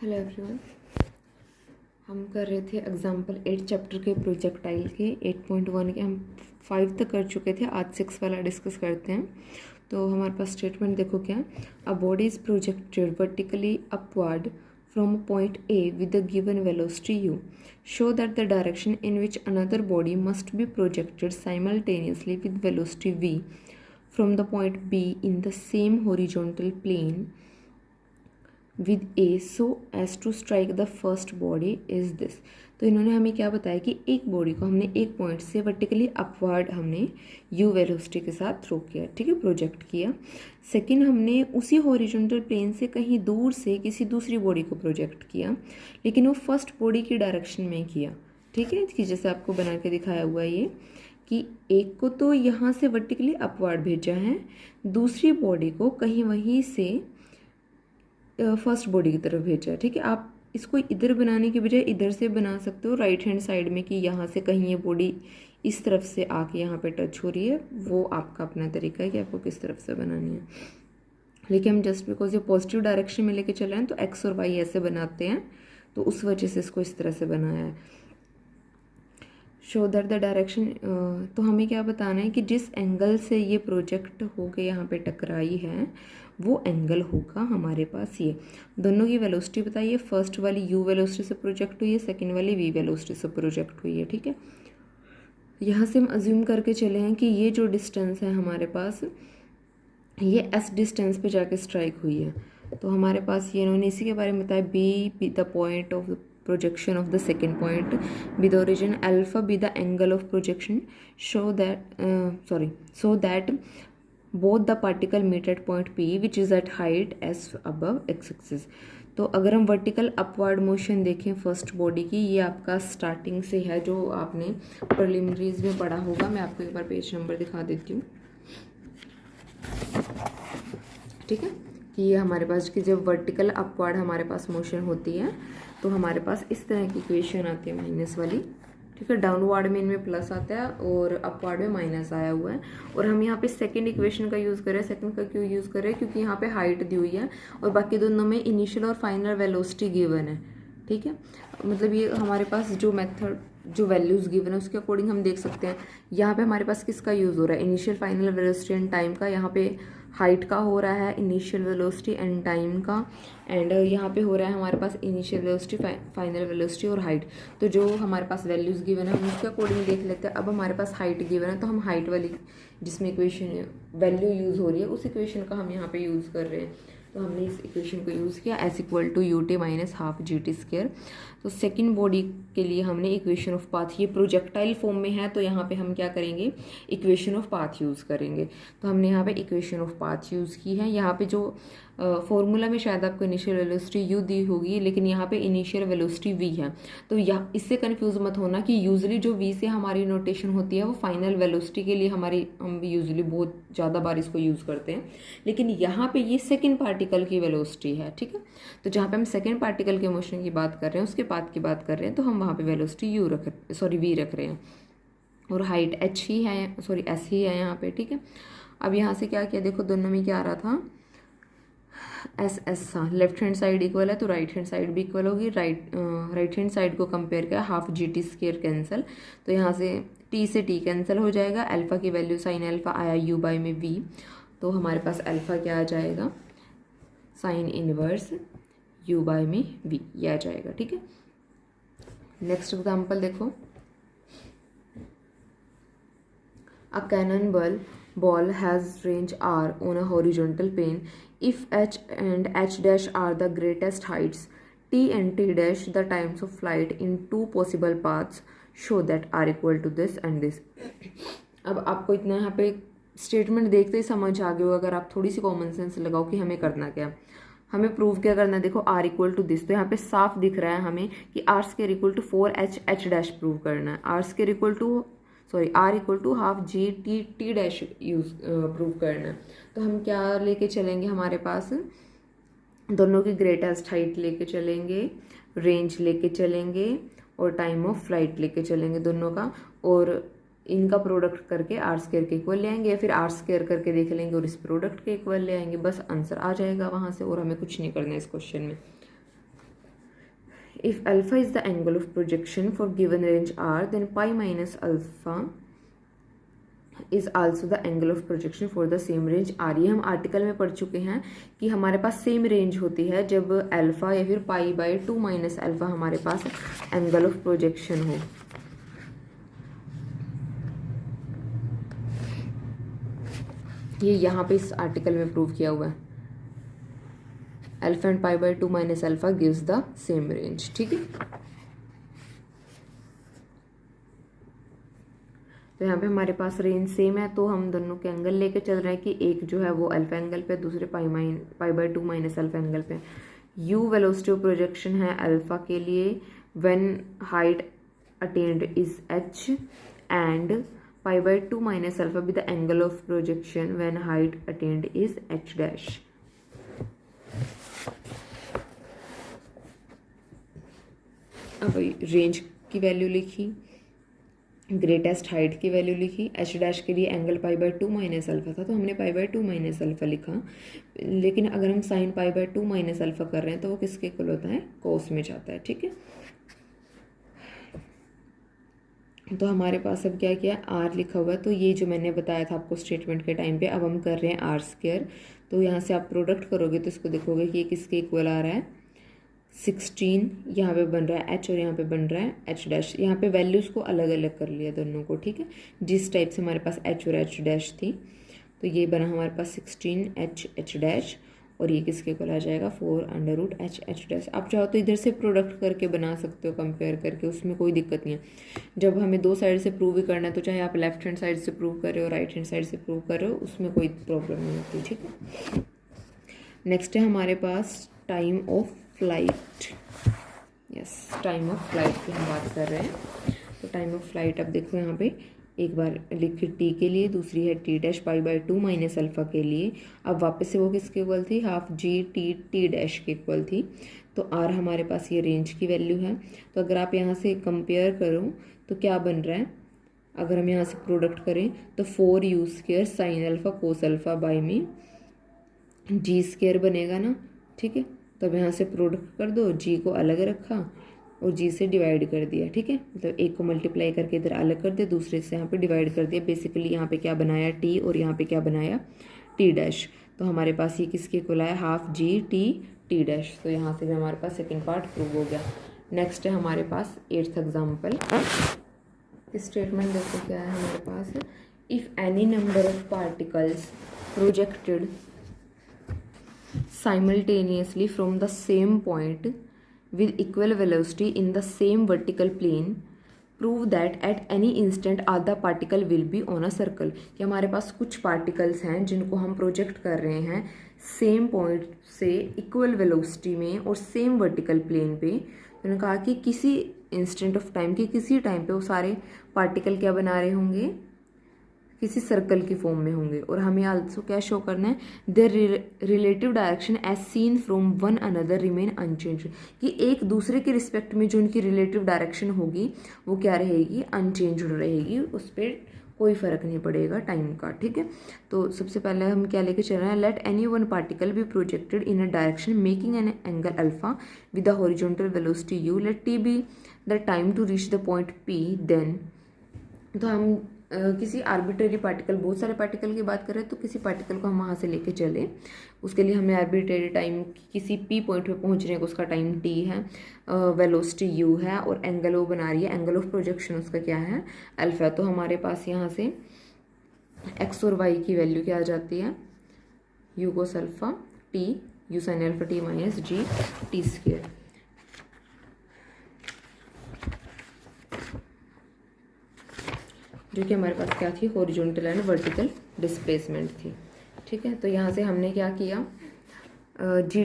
Hello everyone. हम कर रहे थे एग्जाम्पल 8 चैप्टर के प्रोजेक्टाइल के 8.1 के। हम 5 तक कर चुके थे, आज 6 वाला डिस्कस करते हैं। तो हमारे पास स्टेटमेंट देखो क्या, a body is projected vertically upward from point A with the given velocity u. Show that the direction in which another body must be projected simultaneously with velocity v from the point B in the same horizontal plane with a so as to strike the first body is this. तो इन्होंने हमें क्या बताया कि एक body को हमने एक पॉइंट से वर्टिकली अपवर्ड हमने यू वेलोसिटी के साथ थ्रो किया, ठीक है, प्रोजेक्ट किया। सेकंड, हमने उसी हॉरिजॉन्टल प्लेन से कहीं दूर से किसी दूसरी बॉडी को प्रोजेक्ट किया, लेकिन वो फर्स्ट बॉडी की डायरेक्शन में किया, ठीक है, कि जैसे आपको बना के दिखाया हुआ ये कि एक को तो यहाँ से वर्टिकली अपवर्ड भेजा है, दूसरी बॉडी को कहीं वहीं से फर्स्ट बॉडी की तरफ भेजा, ठीक है। आप इसको इधर बनाने के बजाय इधर से बना सकते हो राइट हैंड साइड में, कि यहाँ से कहीं ये बॉडी इस तरफ से आके यहाँ पे टच हो रही है। वो आपका अपना तरीका है कि आपको किस तरफ से बनानी है, लेकिन हम जस्ट बिकॉज ये पॉजिटिव डायरेक्शन में लेके चले हैं तो एक्स और वाई ऐसे बनाते हैं, तो उस वजह से इसको इस तरह से बनाया है। शो दैट द डायरेक्शन, तो हमें क्या बताना है कि जिस एंगल से ये प्रोजेक्ट होके यहाँ पे टकराई है वो एंगल होगा हमारे पास ये। दोनों की वेलोसिटी बताइए, फर्स्ट वाली u वेलोसिटी से प्रोजेक्ट हुई है, सेकंड वाली v वेलोसिटी से प्रोजेक्ट हुई है, ठीक है। यहाँ से हम अज्यूम करके चले हैं कि ये जो डिस्टेंस है हमारे पास, ये s डिस्टेंस पे जाके स्ट्राइक हुई है। तो हमारे पास ये इन्होंने इसी के बारे में बताया, be the point of the projection of the second point, be the origin, alpha be the angle of projection, so that both the particle meet at point P which is at height s above x-axis। तो अगर हम vertical upward motion देखें first body की, ये आपका starting से है जो आपने प्रिलिमिनरीज में पढ़ा होगा। मैं आपको एक बार पेज नंबर दिखा देती हूँ, ठीक है, कि ये हमारे पास कि जब वर्टिकल अपवर्ड हमारे पास मोशन होती है तो हमारे पास इस तरह की इक्वेशन आती है माइनस वाली, ठीक है। डाउनवर्ड में इनमें प्लस आता है और अपवर्ड में माइनस आया हुआ है। और हम यहाँ पे सेकंड इक्वेशन का यूज़ कर रहे हैं। सेकंड का क्यों यूज़ कर रहे हैं? क्योंकि यहाँ पे हाइट दी हुई है और बाकी दोनों में इनिशियल और फाइनल वेलोसिटी गिवन है, ठीक है। मतलब ये हमारे पास जो मेथड जो वैल्यूज़ गिवन है उसके अकॉर्डिंग हम देख सकते हैं। यहाँ पे हमारे पास किसका यूज़ हो रहा है? Initial final velocity and time का। यहाँ पे हाइट का हो रहा है इनिशियल वेलोसिटी एंड टाइम का, एंड यहाँ पे हो रहा है हमारे पास इनिशियल वेलोसिटी, फाइनल वेलोसिटी और हाइट। तो जो हमारे पास वैल्यूज़ गिवन है हम उसके अकॉर्डिंग देख लेते हैं। अब हमारे पास हाइट गिवन है तो हम हाइट वाली जिसमें इक्वेशन वैल्यू यूज़ हो रही है उस इक्वेशन का हम यहाँ पे यूज़ कर रहे हैं। तो हमने इस इक्वेशन को यूज़ किया, s equal to u t minus half G T square. तो सेकेंड बॉडी के लिए हमने इक्वेशन ऑफ पाथ, ये प्रोजेक्टाइल फॉर्म में है तो यहाँ पे हम क्या करेंगे? इक्वेशन ऑफ पाथ यूज़ करेंगे। तो हमने यहाँ पे इक्वेशन ऑफ पाथ यूज़ की है। यहाँ पे जो फॉर्मूला में शायद आपको इनिशियल वेलोसिटी यू दी होगी, लेकिन यहाँ पे इनिशियल वेलोसिटी वी है। तो यहाँ इससे कंफ्यूज मत होना कि यूजली जो वी से हमारी नोटेशन होती है वो फाइनल वेलोसिटी के लिए हम यूजली बहुत ज़्यादा बार इसको यूज़ करते हैं, लेकिन यहाँ पे ये सेकेंड पार्टिकल की वेलोसिटी है, ठीक है। तो जहाँ पे हम सेकेंड पार्टिकल के मोशन की बात कर रहे हैं, उसके पाथ की बात कर रहे हैं, तो हम वहाँ पे वेलोसिटी वी रख रहे हैं और हाइट एच ही है, एस ही है यहाँ पे, ठीक है। अब यहाँ से क्या किया, देखो दोनों में क्या आ रहा था, एस था। लेफ्ट हैंड साइड इक्वल है तो राइट हैंड साइड भी इक्वल होगी। राइट हैंड साइड को कंपेयर किया, half G T square cancel, तो यहाँ से टी से टी कैंसिल हो जाएगा। अल्फा की वैल्यू साइन अल्फा आया यू बाई में वी, तो हमारे पास अल्फा क्या आ जाएगा? साइन इनवर्स यू बाई में वी, ये आ जाएगा, ठीक है। नेक्स्ट एग्जाम्पल देखो, अ cannon ball has range r on a horizontal plane if h and h dash are the greatest heights, t and t dash the times of flight in two possible paths, show that r equal to this and this। अब आपको इतना यहाँ पे statement देखते ही समझ आ गया होगा, अगर आप थोड़ी सी कॉमन सेंस लगाओ कि हमें करना क्या, हमें प्रूव क्या करना है। देखो आर इक्वल टू दिस, तो यहाँ पे साफ दिख रहा है हमें कि r square equal to 4h h dash prove करना है। R square equal to r equal to half ji t t dash use prove करना है। तो हम क्या लेके चलेंगे, हमारे पास दोनों की ग्रेटेस्ट हाइट लेके चलेंगे, रेंज लेके चलेंगे और टाइम ऑफ फ्लाइट लेके चलेंगे दोनों का, और इनका प्रोडक्ट करके आर स्क्वायर के इक्वल ले आएंगे, या फिर आर स्क्वायर करके देख लेंगे और इस प्रोडक्ट के इक्वल ले आएंगे। बस आंसर आ जाएगा वहाँ से, और हमें कुछ नहीं करना है इस क्वेश्चन में। If alpha is the angle of projection for given range R, then pi minus alpha is also the angle of projection for the same range R। ये हम आर्टिकल में पढ़ चुके हैं कि हमारे पास सेम रेंज होती है जब अल्फा या फिर पाई बाय 2 माइनस अल्फा हमारे पास एंगल ऑफ प्रोजेक्शन हो। ये यहाँ पे इस आर्टिकल में प्रूव किया हुआ है, alpha and pi by 2 minus alpha gives the same range. ठीक है, तो यहाँ पे हमारे पास रेंज सेम है, तो हम दोनों के एंगल लेके चल रहे हैं कि एक जो है वो अल्फा एंगल पे, दूसरे pi by 2 minus alpha angle पे। यू वेलोसिटी ऑफ प्रोजेक्शन है अल्फा के लिए when height attend is H, and pi by 2 minus alpha with the angle of projection when height attend is H dash. अब range की value लिखी, greatest height की value लिखी, H dash के लिए angle pi by 2 minus alpha था तो हमने पाई बाय 2 माइनस अल्फा लिखा। लेकिन अगर हम sine pi by 2 minus alpha कर रहे हैं तो वो किसके इक्वल होता है, कोस में जाता है। ठीक है, तो हमारे पास अब क्या किया, आर लिखा हुआ है, तो ये जो मैंने बताया था आपको स्टेटमेंट के टाइम पे, अब हम कर रहे हैं आर स्क्वायर। तो यहाँ से आप प्रोडक्ट करोगे तो इसको देखोगे कि ये किसके इक्वल आ रहा है, 16 यहाँ पे बन रहा है एच और यहाँ पे बन रहा है एच डैश। यहाँ पे वैल्यूज़ को अलग अलग कर लिया दोनों को। ठीक है, जिस टाइप से हमारे पास एच और एच डैश थी, तो ये बना हमारे पास 16 एच एच डैश, और ये किसके इक्वल आ जाएगा 4 under root h h dash. आप चाहो तो इधर से प्रोडक्ट करके बना सकते हो, कंपेयर करके, उसमें कोई दिक्कत नहीं है। जब हमें दो साइड से प्रूव ही करना है तो चाहे आप लेफ्ट हैंड साइड से प्रूव कर रहे हो, राइट हैंड साइड से प्रूव कर रहे हो, उसमें कोई प्रॉब्लम नहीं होती। ठीक है, नेक्स्ट है हमारे पास time of flight. Yes, time of flight की हम बात कर रहे हैं। तो टाइम ऑफ फ्लाइट अब देखो यहाँ पे एक बार लिखी टी के लिए, दूसरी है T dash pi by 2 minus alpha के लिए। अब वापस से वो किसके इक्वल थी, हाफ जी टी टी डैश के इक्वल थी। तो आर हमारे पास ये रेंज की वैल्यू है। तो अगर आप यहाँ से कंपेयर करो तो क्या बन रहा है, अगर हम यहाँ से प्रोडक्ट करें तो 4 you square sine alpha cos alpha by में जी स्क्वायर बनेगा ना। ठीक है, तो अब यहाँ से प्रोडक्ट कर दो, जी को अलग रखा और जी से डिवाइड कर दिया। ठीक है, मतलब एक को मल्टीप्लाई करके इधर अलग कर दिया, दूसरे से यहाँ पे डिवाइड कर दिया। बेसिकली यहाँ पे क्या बनाया, टी, और यहाँ पे क्या बनाया, टी डैश। तो हमारे पास ये किसके इक्वल आया, हाफ जी टी टी डैश। तो यहाँ से भी हमारे पास सेकेंड पार्ट प्रूव हो गया। नेक्स्ट है हमारे पास 8th एग्जाम्पल। स्टेटमेंट देखो क्या है हमारे पास, if any number of particles projected simultaneously from the same point with equal velocity in the same vertical plane, prove that at any instant all the particle will be on a circle। कि हमारे पास कुछ particles हैं जिनको हम project कर रहे हैं same point से इक्वल वेलोसिटी में और सेम वर्टिकल प्लेन पे। तो उन्होंने कहा कि किसी इंस्टेंट ऑफ टाइम के किसी टाइम पे वो सारे पार्टिकल क्या बना रहे होंगे, किसी सर्कल की फॉर्म में होंगे। और हमें आल्सो क्या शो करना है, their relative direction as seen from one another remain unchanged, कि एक दूसरे के रिस्पेक्ट में जो उनकी रिलेटिव डायरेक्शन होगी वो क्या रहेगी, अनचेंज रहेगी, उस पर कोई फर्क नहीं पड़ेगा टाइम का। ठीक है, तो सबसे पहले हम क्या लेके चल रहे हैं, let any one particle be projected in a direction making an angle alpha with the horizontal velocity u, let t be the time to reach the point P. Then तो हम किसी आर्बिट्रेरी पार्टिकल, बहुत सारे particle की बात करें तो किसी पार्टिकल को हम वहाँ से लेके चले, उसके लिए हमें आर्बिट्रेरी टाइम किसी पी पॉइंट पे पहुँचने का उसका टाइम टी है, वेलोसिटी यू है, और एंगल वो बना रही है, एंगल ऑफ प्रोजेक्शन उसका क्या है, अल्फा। तो हमारे पास यहाँ से एक्स और वाई की वैल्यू क्या आ जाती है, you cos alpha T, you sine alpha T minus G T square. जो कि हमारे पास क्या थी, हॉरिजॉन्टल एंड वर्टिकल डिस्प्लेसमेंट थी। ठीक है, तो यहाँ से हमने क्या किया, G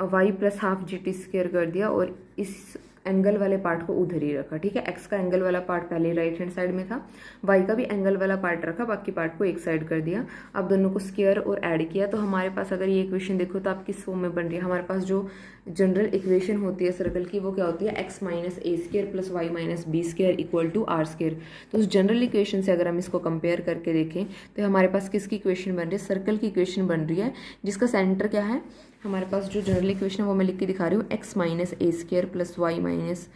Y plus half G T square कर दिया और इस एंगल वाले पार्ट को उधर ही रखा। ठीक है, एक्स का एंगल वाला पार्ट पहले राइट हैंड साइड में था, वाई का भी एंगल वाला पार्ट रखा, बाकी पार्ट को एक साइड कर दिया। अब दोनों को स्क्वायर और ऐड किया, तो हमारे पास अगर ये इक्वेशन देखो तो आप किस फॉर्म में बन रही है, हमारे पास जो जनरल इक्वेशन होती है सर्कल की वो क्या होती है, x minus a square plus y minus b square equal to r square. तो उस जनरल इक्वेशन से अगर हम इसको कंपेयर करके देखें तो हमारे पास किसकी इक्वेशन बन रही है, सर्कल की इक्वेशन बन रही है, जिसका सेंटर क्या है, हमारे पास जो जनरल इक्वेशन है वो मैं लिख के दिखा रही हूँ, x minus a square plus y minus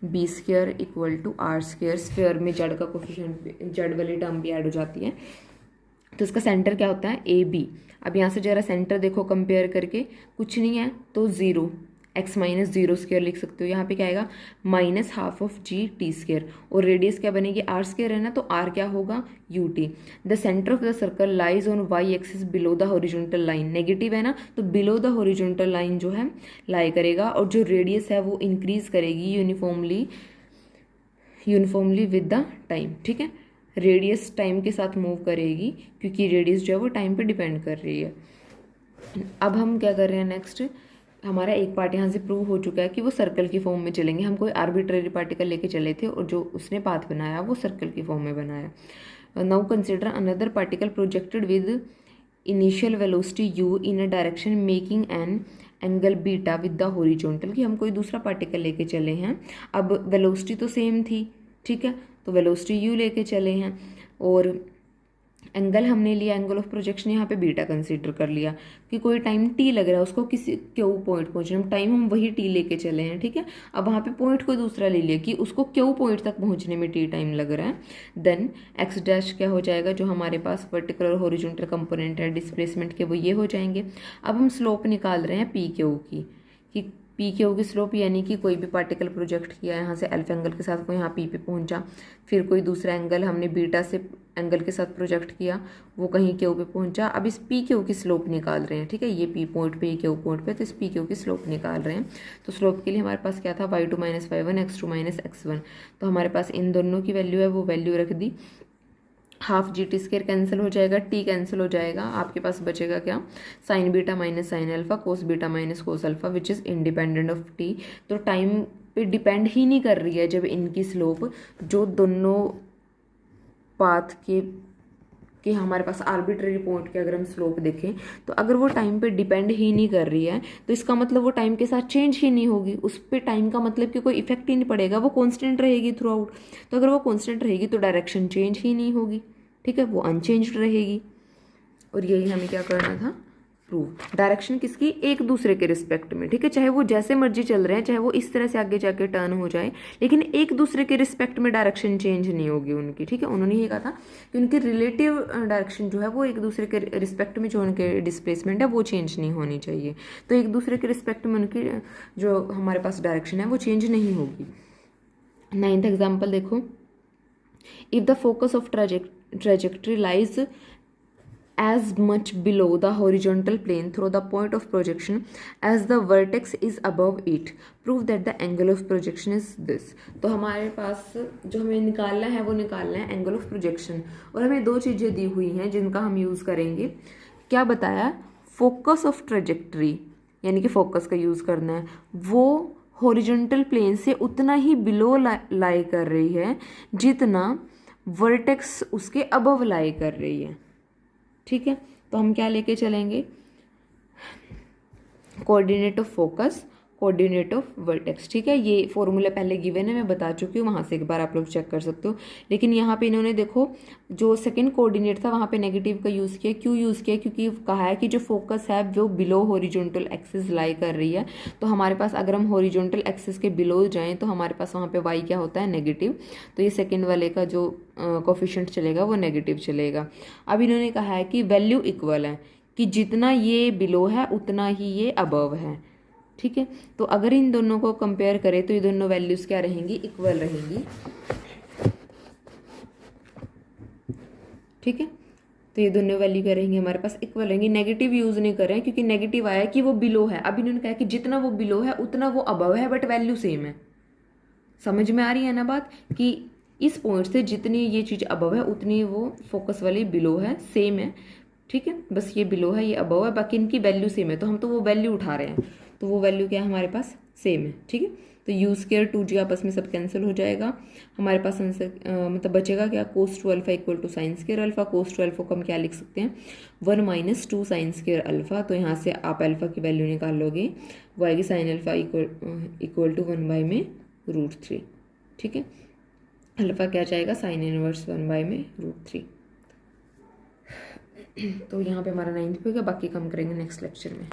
b square equal to r square. Square में जेड का कोफिशिएंट, जेड वाली टर्म भी ऐड हो जाती है। तो इसका सेंटर क्या होता है, ए बी। अब यहाँ से जरा सेंटर देखो कंपेयर करके, कुछ नहीं है तो zero, x minus zero square लिख सकते हो। यहाँ पे क्या आएगा, minus half of ji T square, और रेडियस क्या बनेगी, आर स्क्र है ना, तो आर क्या होगा, u t. The centre of the circle lies on y axis below the horizontal line, negative है ना, तो बिलो द हॉरिजॉन्टल लाइन जो है लाई करेगा, और जो रेडियस है वो इंक्रीज करेगी यूनिफॉर्मली विद द टाइम। ठीक है, रेडियस टाइम के साथ मूव करेगी, क्योंकि रेडियस जो है वो टाइम पे डिपेंड कर रही है। अब हम क्या कर रहे हैं, नेक्स्ट हमारा एक पार्ट यहाँ से प्रूव हो चुका है कि वो सर्कल की फॉर्म में चलेंगे। हम कोई आर्बिट्ररी पार्टिकल लेके चले थे और जो उसने पाथ बनाया वो सर्कल की फॉर्म में बनाया। Now consider another particle projected with initial velocity u in a direction making an angle beta with the horizontal, कि हम कोई दूसरा पार्टिकल लेके चले हैं। अब वेलोसिटी तो सेम थी, ठीक है, तो वेलोसिटी u लेके चले हैं, और एंगल हमने लिया, एंगल ऑफ प्रोजेक्शन यहाँ पे बीटा कंसीडर कर लिया, कि कोई टाइम t लग रहा है उसको किसी क्यू पॉइंट पहुँचने में, टाइम हम वही t लेके चले हैं। ठीक है, अब वहाँ पे पॉइंट कोई दूसरा ले लिया कि उसको क्यू पॉइंट तक पहुँचने में t टाइम लग रहा है। देन एक्स डैश क्या हो जाएगा, जो हमारे पास वर्टिकल और हॉरिजॉन्टल कंपोनेंट है डिस्प्लेसमेंट के, वो ये हो जाएंगे। अब हम स्लोप निकाल रहे हैं पी क्यू की, कि पी क्यू की स्लोप, यानी कि कोई भी पार्टिकल प्रोजेक्ट किया यहाँ से अल्फा एंगल के साथ, कोई यहाँ पी पे पहुँचा, फिर कोई दूसरा एंगल हमने बीटा से एंगल के साथ प्रोजेक्ट किया, वो कहीं क्यू पे पहुँचा। अब इस पी क्यू की स्लोप निकाल रहे हैं। ठीक है, ये पी पॉइंट पे, ये क्यू पॉइंट पे, तो इस पी क्यू की स्लोप निकाल रहे हैं। तो स्लोप के लिए हमारे पास क्या था, y2 minus y1 x2 minus x1। तो हमारे पास इन दोनों की वैल्यू है, वो वैल्यू रख दी। हाफ जी टी स्क्र कैंसिल हो जाएगा, टी कैंसिल हो जाएगा, आपके पास बचेगा क्या, sign beta minus sine alpha, cos beta minus cos alpha, which is independent of T. तो टाइम पे डिपेंड ही नहीं कर रही है जब इनकी स्लोप, जो दोनों पाथ के हमारे पास आर्बिट्ररी पॉइंट के अगर हम स्लोप देखें, तो अगर वो टाइम पे डिपेंड ही नहीं कर रही है, तो इसका मतलब वो टाइम के साथ चेंज ही नहीं होगी, उस पर टाइम का मतलब कि कोई इफेक्ट ही नहीं पड़ेगा, वो कांस्टेंट रहेगी थ्रू आउट। तो अगर वो कांस्टेंट रहेगी तो डायरेक्शन चेंज ही नहीं होगी। ठीक है, वो अनचेंज्ड रहेगी, और यही हमें क्या करना था, प्रूव। डायरेक्शन किसकी, एक दूसरे के रिस्पेक्ट में। ठीक है, चाहे वो जैसे मर्जी चल रहे हैं, चाहे वो इस तरह से आगे जाके टर्न हो जाए, लेकिन एक दूसरे के रिस्पेक्ट में डायरेक्शन चेंज नहीं होगी उनकी। ठीक है, उन्होंने ये कहा था कि उनकी रिलेटिव डायरेक्शन जो है वो एक दूसरे के रिस्पेक्ट में, जो उनके डिस्प्लेसमेंट है वो चेंज नहीं होनी चाहिए। तो एक दूसरे के रिस्पेक्ट में उनकी जो हमारे पास डायरेक्शन है वो चेंज नहीं होगी। 9th एग्जाम्पल देखो, if the focus of trajectory lies as much below the horizontal plane through the point of projection as the vertex is above it, prove that the angle of projection is this। तो हमारे पास जो हमें निकालना है वो निकालना है angle of projection, और हमें दो चीज़ें दी हुई हैं जिनका हम यूज़ करेंगे। क्या बताया, फोकस ऑफ ट्रेजेक्ट्री, यानी कि फोकस का यूज़ करना है, वो हॉरिजॉन्टल प्लेन से उतना ही बिलो लाई कर रही है जितना वर्टेक्स उसके अबव लाई कर रही है। ठीक है, तो हम क्या लेके चलेंगे, coordinate of focus, coordinate of vertex. ठीक है, ये फॉर्मूला पहले गिवन है, मैं बता चुकी हूँ, वहाँ से एक बार आप लोग चेक कर सकते हो। लेकिन यहाँ पे इन्होंने देखो जो सेकंड कोऑर्डिनेट था वहाँ पे नेगेटिव का यूज़ किया। क्यों यूज़ किया, क्योंकि कहा है कि जो फोकस है वो बिलो हॉरिजॉन्टल एक्सिस लाई कर रही है। तो हमारे पास अगर हम हॉरिजॉन्टल एक्सिस के बिलो जाएँ तो हमारे पास वहाँ पे वाई क्या होता है, नेगेटिव। तो ये सेकेंड वाले का जो कोफिशिएंट चलेगा वो नेगेटिव चलेगा। अब इन्होंने कहा है कि वैल्यू इक्वल है, कि जितना ये बिलो है उतना ही ये अबव है। ठीक है, तो अगर इन दोनों को कंपेयर करें तो ये दोनों वैल्यूज क्या रहेंगी, इक्वल रहेंगी। ठीक है, तो ये दोनों वैल्यू क्या रहेंगी, हमारे पास इक्वल रहेंगी। नेगेटिव यूज नहीं कर रहे हैं क्योंकि नेगेटिव आया कि वो बिलो है। अब इन्होंने कहा कि जितना वो बिलो है उतना वो अबव है, बट वैल्यू सेम है। समझ में आ रही है ना बात, कि इस पॉइंट से जितनी ये चीज़ अबव है उतनी वो फोकस वाली बिलो है, सेम है। ठीक है, बस ये बिलो है, ये अबव है, बाकी इनकी वैल्यू सेम है। तो हम तो वो वैल्यू उठा रहे हैं, तो वो वैल्यू क्या है, हमारे पास सेम है। ठीक है, तो यू स्क्वायर 2g आपस में सब कैंसिल हो जाएगा। हमारे पास आंसर मतलब बचेगा क्या, cos two alpha equal to sine square alpha. Cos two alpha को हम क्या लिख सकते हैं, 1 माइनस 2 साइन स्क्वायर अल्फा। तो यहाँ से आप अल्फा की वैल्यू निकाल लोगे, वो आएगी sine alpha equal to 1 by में √3। ठीक है, अल्फा क्या जाएगा, साइन इनवर्स 1 बाई में √3। तो यहाँ पे हमारा 9th पे होगा, बाकी कम करेंगे नेक्स्ट लेक्चर में।